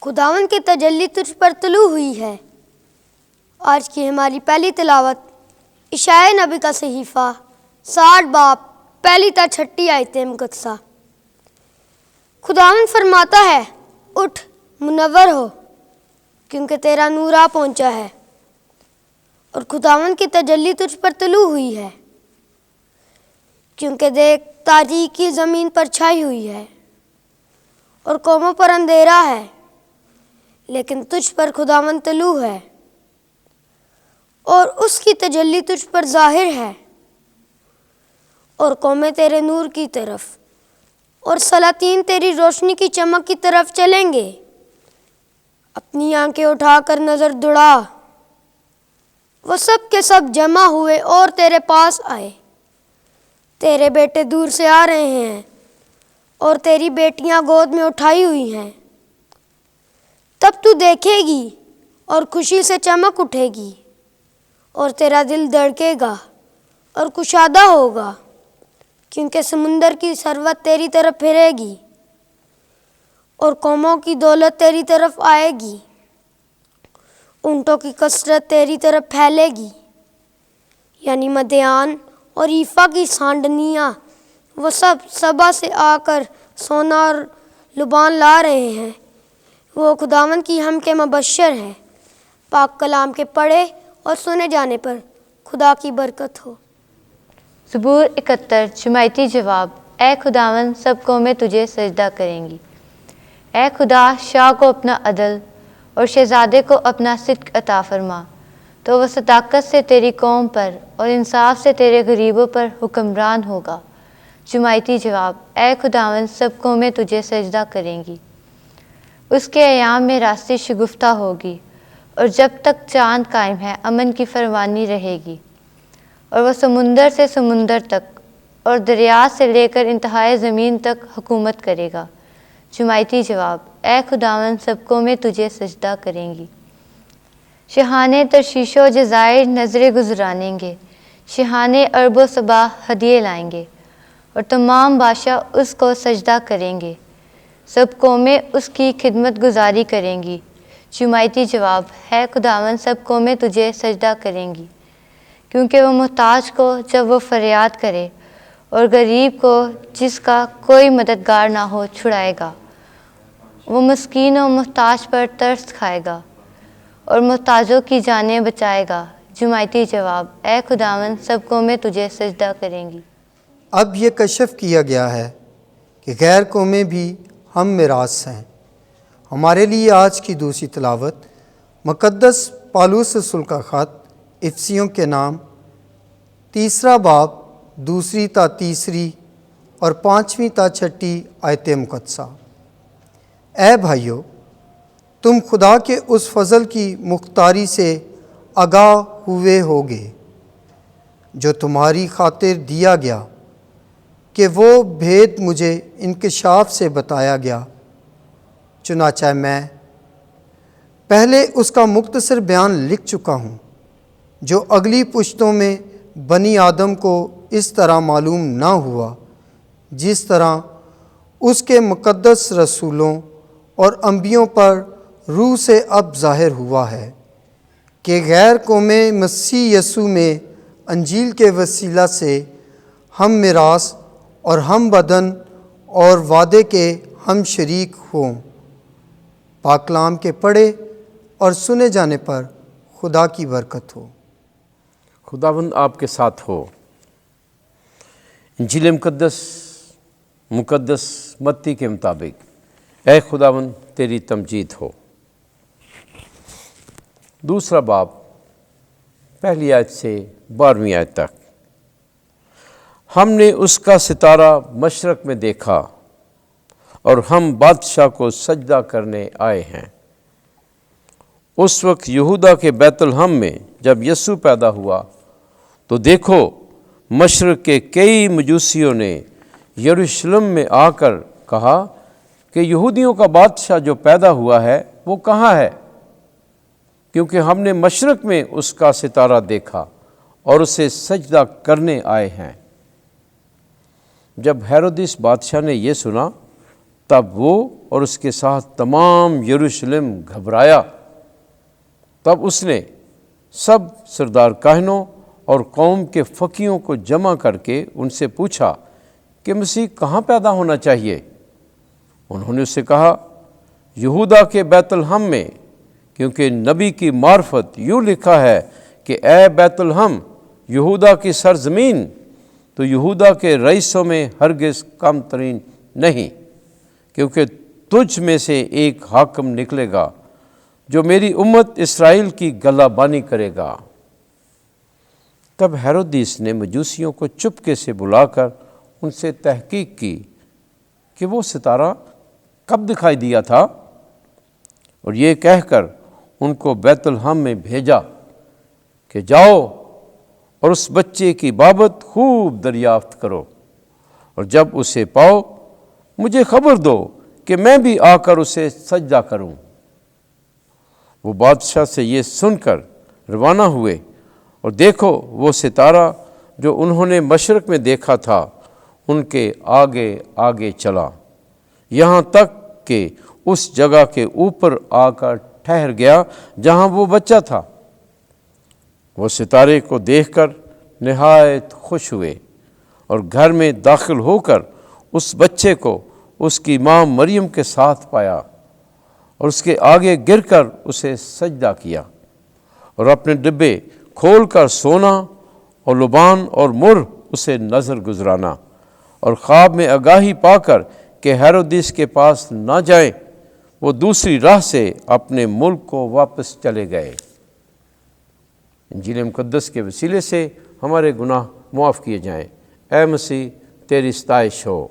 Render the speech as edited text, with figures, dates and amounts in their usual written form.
خداوند کی تجلی تجھ پر طلوع ہوئی ہے۔ آج کی ہماری پہلی تلاوت اشعیاء نبی کا صحیفہ 60 باب پہلی تا 6 آیت مقدسہ۔ خداوند فرماتا ہے، اٹھ منور ہو کیونکہ تیرا نور آ پہنچا ہے، اور خداوند کی تجلی تجھ پر طلوع ہوئی ہے۔ کیونکہ دیکھ تاریکی زمین پر چھائی ہوئی ہے اور قوموں پر اندھیرا ہے، لیکن تجھ پر خداوند طلوع ہے اور اس کی تجلی تجھ پر ظاہر ہے، اور قومیں تیرے نور کی طرف اور سلاطین تیری روشنی کی چمک کی طرف چلیں گے۔ اپنی آنکھیں اٹھا کر نظر دوڑا، وہ سب کے سب جمع ہوئے اور تیرے پاس آئے۔ تیرے بیٹے دور سے آ رہے ہیں اور تیری بیٹیاں گود میں اٹھائی ہوئی ہیں۔ تب تو دیکھے گی اور خوشی سے چمک اٹھے گی، اور تیرا دل دھڑکے گا اور کشادہ ہوگا، کیونکہ سمندر کی ثروت تیری طرف پھرے گی اور قوموں کی دولت تیری طرف آئے گی۔ اونٹوں کی کثرت تیری طرف پھیلے گی، یعنی مدیان اور ایفا کی سانڈنیاں، وہ سب سبا سے آ کر سونا اور لبان لا رہے ہیں۔ وہ خداوند کی ہم کے مبشر ہے۔ پاک کلام کے پڑھے اور سنے جانے پر خدا کی برکت ہو۔ زبور 71 جماعتی جواب۔ اے خداوند، سب قومیں تجھے سجدہ کریں گی۔ اے خدا، شاہ کو اپنا عدل اور شہزادے کو اپنا صدق عطا فرما، تو وہ صداقت سے تیری قوم پر اور انصاف سے تیرے غریبوں پر حکمران ہوگا۔ جماعتی جواب۔ اے خداوند، سب قومیں تجھے سجدہ کریں گی۔ اس کے ایام میں راستی شگفتہ ہوگی، اور جب تک چاند قائم ہے امن کی فرمانی رہے گی، اور وہ سمندر سے سمندر تک اور دریا سے لے کر انتہائے زمین تک حکومت کرے گا۔ جماعتی جواب۔ اے خداوند، سب قومیں تجھے سجدہ کریں گی۔ شاہانے ترشیش و جزائر نظریں گزرانیں گے، شاہانے عرب و سبا ہدیے لائیں گے، اور تمام بادشاہ اس کو سجدہ کریں گے۔ سب قومیں اس کی خدمت گزاری کریں گی۔ جماعتی جواب۔ ہے خداوند، سب قومیں تجھے سجدہ کریں گی، کیونکہ وہ محتاج کو جب وہ فریاد کرے اور غریب کو جس کا کوئی مددگار نہ ہو چھڑائے گا۔ وہ مسکین و محتاج پر ترس کھائے گا اور محتاجوں کی جانیں بچائے گا۔ جماعتی جواب۔ اے خداوند، سب قومیں تجھے سجدہ کریں گی۔ اب یہ کشف کیا گیا ہے کہ غیر قومیں بھی ہم میراث ہیں۔ ہمارے لیے آج کی دوسری تلاوت مقدس پالوس رسول کا خط افسیوں کے نام 3 باب 2 تا 3 اور 5 تا 6 آیت مقدسہ۔ اے بھائیو، تم خدا کے اس فضل کی مختاری سے آگاہ ہوئے ہوگے جو تمہاری خاطر دیا گیا، کہ وہ بھید مجھے انکشاف سے بتایا گیا۔ چنانچہ میں پہلے اس کا مختصر بیان لکھ چکا ہوں، جو اگلی پشتوں میں بنی آدم کو اس طرح معلوم نہ ہوا، جس طرح اس کے مقدس رسولوں اور انبیوں پر روح سے اب ظاہر ہوا ہے، کہ غیر قومیں مسیح یسوع میں انجیل کے وسیلہ سے ہم میراث اور ہم بدن اور وعدے کے ہم شریک ہوں۔ پاک کلام کے پڑھے اور سنے جانے پر خدا کی برکت ہو۔ خداوند آپ کے ساتھ ہو۔ انجیل مقدس متی کے مطابق اے خداوند تیری تمجید ہو۔ 2 باب 1 آیت سے 12 آیت تک۔ ہم نے اس کا ستارہ مشرق میں دیکھا، اور ہم بادشاہ کو سجدہ کرنے آئے ہیں۔ اس وقت یہودا کے بیت الحم میں جب یسوع پیدا ہوا تو دیکھو، مشرق کے کئی مجوسیوں نے یروشلم میں آ کر کہا کہ یہودیوں کا بادشاہ جو پیدا ہوا ہے وہ کہاں ہے؟ کیونکہ ہم نے مشرق میں اس کا ستارہ دیکھا اور اسے سجدہ کرنے آئے ہیں۔ جب ہیرودس بادشاہ نے یہ سنا تب وہ اور اس کے ساتھ تمام یروشلم گھبرایا۔ تب اس نے سب سردار کاہنوں اور قوم کے فقیہوں کو جمع کر کے ان سے پوچھا کہ مسیح کہاں پیدا ہونا چاہیے؟ انہوں نے اس سے کہا، یہودا کے بیت الحم میں، کیونکہ نبی کی معرفت یوں لکھا ہے کہ اے بیت الحم، یہودا کی سرزمین، تو یہودا کے رئیسوں میں ہرگز کم ترین نہیں، کیونکہ تجھ میں سے ایک حاکم نکلے گا جو میری امت اسرائیل کی گلہ بانی کرے گا۔ تب ہیرودیس نے مجوسیوں کو چپکے سے بلا کر ان سے تحقیق کی کہ وہ ستارہ کب دکھائی دیا تھا، اور یہ کہہ کر ان کو بیت الحم میں بھیجا کہ جاؤ اور اس بچے کی بابت خوب دریافت کرو، اور جب اسے پاؤ مجھے خبر دو کہ میں بھی آ کر اسے سجدہ کروں۔ وہ بادشاہ سے یہ سن کر روانہ ہوئے، اور دیکھو وہ ستارہ جو انہوں نے مشرق میں دیکھا تھا ان کے آگے آگے چلا، یہاں تک کہ اس جگہ کے اوپر آ کر ٹھہر گیا جہاں وہ بچہ تھا۔ وہ ستارے کو دیکھ کر نہایت خوش ہوئے، اور گھر میں داخل ہو کر اس بچے کو اس کی ماں مریم کے ساتھ پایا، اور اس کے آگے گر کر اسے سجدہ کیا، اور اپنے ڈبے کھول کر سونا اور لبان اور مر اسے نظر گزرانا، اور خواب میں آگاہی پا کر کہ ہیرودیس کے پاس نہ جائیں، وہ دوسری راہ سے اپنے ملک کو واپس چلے گئے۔ انجیل مقدس کے وسیلے سے ہمارے گناہ معاف کیے جائیں۔ اے مسیح تیری ستائش ہو۔